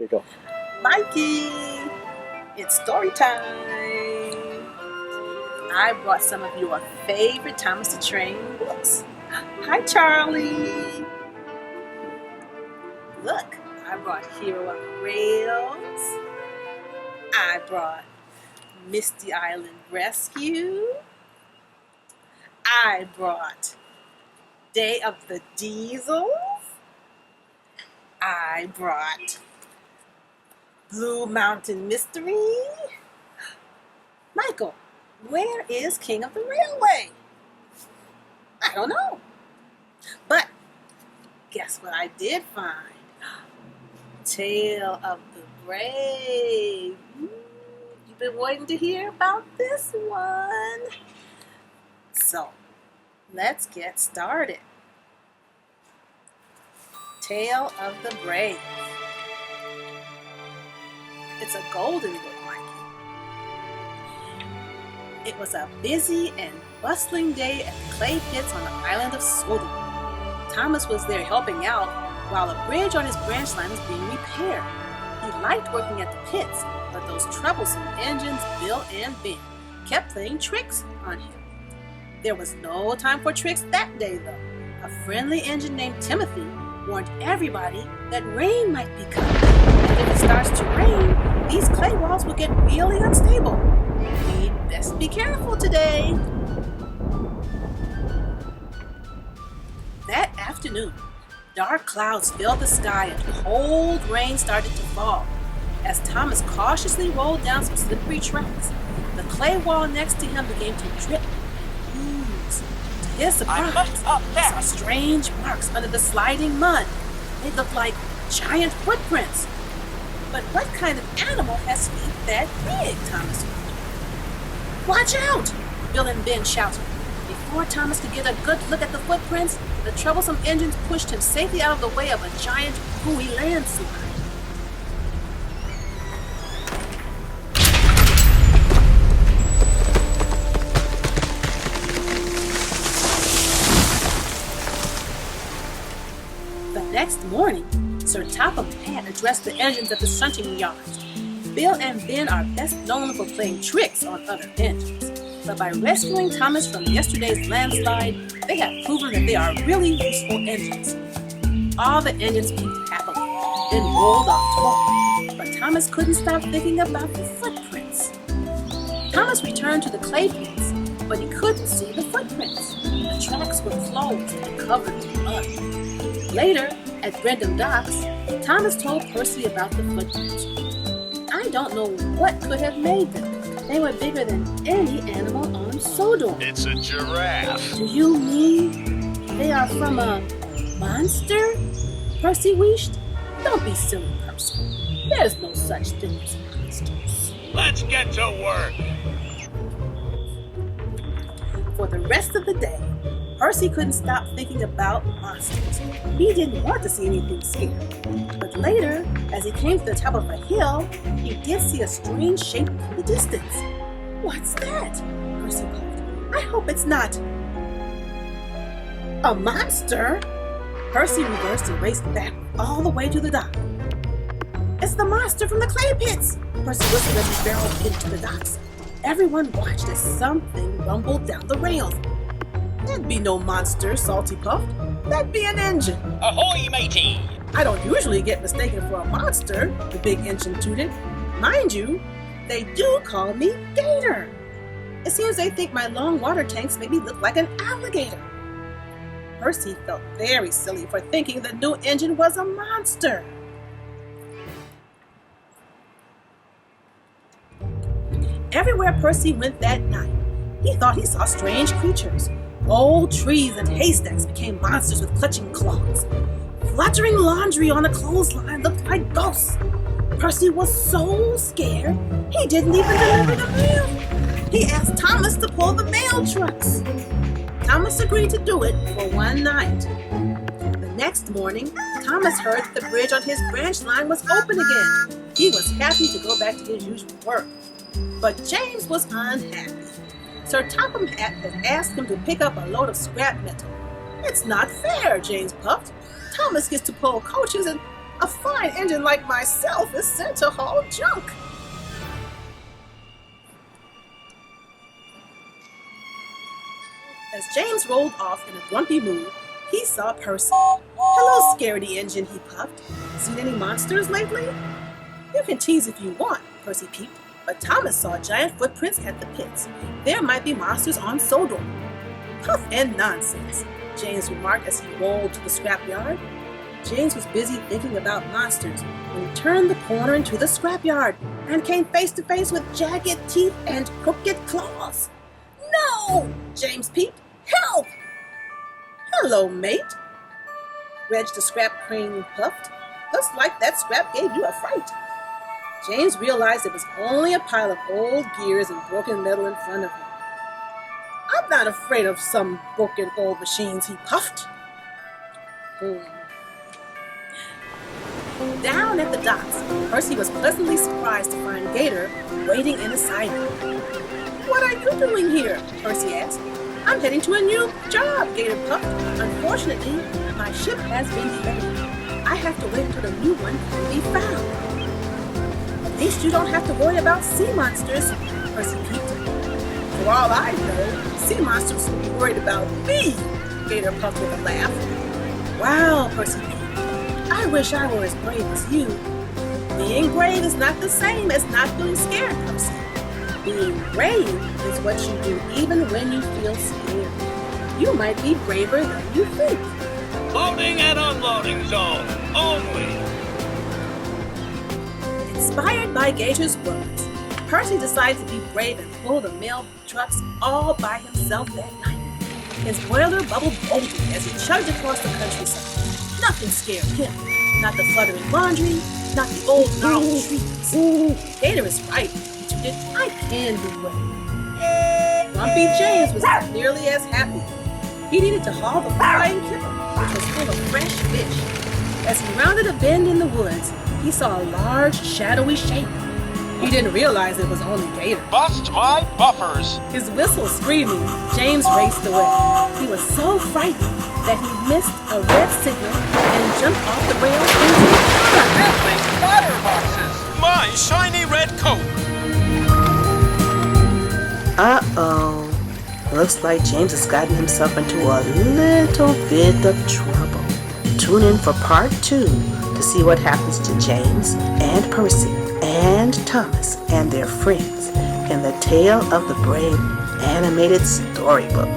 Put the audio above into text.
Kick off. Mikey, it's story time. I brought some of your favorite Thomas the Train books. Hi, Charlie. Look, I brought Hero on the Rails. I brought Misty Island Rescue. I brought Day of the Diesels. I brought Blue Mountain Mystery. Michael, where is King of the Railway? I don't know. But guess what I did find? Tale of the Brave. You've been waiting to hear about this one. So, let's get started. Tale of the Brave. It's a golden book, Mikey. It was a busy and bustling day at the clay pits on the island of Sodom. Thomas was there helping out while a bridge on his branch line was being repaired. He liked working at the pits, but those troublesome engines, Bill and Ben, kept playing tricks on him. There was no time for tricks that day, though. A friendly engine named Timothy warned everybody that rain might be coming, and if it starts to rain, these clay walls will get really unstable. We'd best be careful today. That afternoon, dark clouds filled the sky and cold rain started to fall. As Thomas cautiously rolled down some slippery tracks, the clay wall next to him began to drip and ooze. To his surprise, he saw strange marks under the sliding mud. They looked like giant footprints. But what kind of animal has feet that big, Thomas wondered. Watch out! Bill and Ben shouted. Before Thomas could get a good look at the footprints, the troublesome engines pushed him safely out of the way of a giant, gooey landslide. The next morning, Sir Topham had addressed the engines at the shunting yards. Bill and Ben are best known for playing tricks on other engines, but by rescuing Thomas from yesterday's landslide, they have proven that they are really useful engines. All the engines peaked happily, then rolled off to home, but Thomas couldn't stop thinking about the footprints. Thomas returned to the clay pits, but he couldn't see the footprints. The tracks were closed and covered in mud. Later, at Brendam Docks, Thomas told Percy about the footprints. I don't know what could have made them. They were bigger than any animal on Sodom. It's a giraffe. Do you mean they are from a monster? Percy wished. Don't be silly, Percy. There's no such thing as monsters. Let's get to work. For the rest of the day, Percy couldn't stop thinking about monsters. He didn't want to see anything scary. But later, as he came to the top of a hill, he did see a strange shape in the distance. What's that? Percy called. I hope it's not a monster. Percy reversed and raced back all the way to the dock. It's the monster from the clay pits! Percy whistled as he barreled into the docks. Everyone watched as something rumbled down the rails. That'd be no monster, Salty puffed. That'd be an engine. Ahoy, matey! I don't usually get mistaken for a monster, the big engine tooted. Mind you, they do call me Gator. It seems they think my long water tanks make me look like an alligator. Percy felt very silly for thinking the new engine was a monster. Everywhere Percy went that night, he thought he saw strange creatures. Old trees and haystacks became monsters with clutching claws. Fluttering laundry on a clothesline looked like ghosts. Percy was so scared, he didn't even deliver the mail. He asked Thomas to pull the mail trucks. Thomas agreed to do it for one night. The next morning, Thomas heard that the bridge on his branch line was open again. He was happy to go back to his usual work. But James was unhappy. Sir Topham had asked him to pick up a load of scrap metal. It's not fair, James puffed. Thomas gets to pull coaches and A fine engine like myself is sent to haul junk. As James rolled off in a grumpy mood, he saw Percy. Hello, scaredy engine, he puffed. Seen any monsters lately? You can tease if you want, Percy peeped, but Thomas saw giant footprints at the pits. There might be monsters on Sodor. Puff and nonsense, James remarked as he rolled to the scrapyard. James was busy thinking about monsters when he turned the corner into the scrapyard and came face to face with jagged teeth and crooked claws. No! James peeped. Help! Hello, mate. Reg the scrap crane puffed. Looks like that scrap gave you a fright. James realized it was only a pile of old gears and broken metal in front of him. I'm not afraid of some broken old machines, he puffed. Down at the docks, Percy was pleasantly surprised to find Gator waiting in a siding. What are you doing here? Percy asked. I'm heading to a new job, Gator puffed. Unfortunately, my ship has been delayed. I have to wait until the new one can be found. At least you don't have to worry about sea monsters, Percy peeped. For all I know, sea monsters will be worried about me, Gator puffed with a laugh. Wow, Percy peeped. I wish I were as brave as you. Being brave is not the same as not feeling scared, Percy. Being brave is what you do even when you feel scared. You might be braver than you think. Loading and unloading zone only. Inspired by Gator's words, Percy decided to be brave and pull the mail trucks all by himself that night. His boiler bubbled boldly as he chugged across the countryside. Nothing scared him. Not the fluttering laundry, not the old gnarled trees. Gator is right. I can do well. Grumpy James was nearly as happy. He needed to haul the flying kipper, which was full of fresh fish. As he rounded a bend in the woods, he saw a large, shadowy shape. He didn't realize it was only Gator. Bust my buffers. His whistle screaming, James raced away. He was so frightened that he missed a red signal and jumped off the rail into the Deadly batter boxes. My shiny red coat. Uh-oh. Looks like James has gotten himself into a little bit of trouble. Tune in for part 2 to see what happens to James and Percy and Thomas and their friends in the Tale of the Brave animated storybook.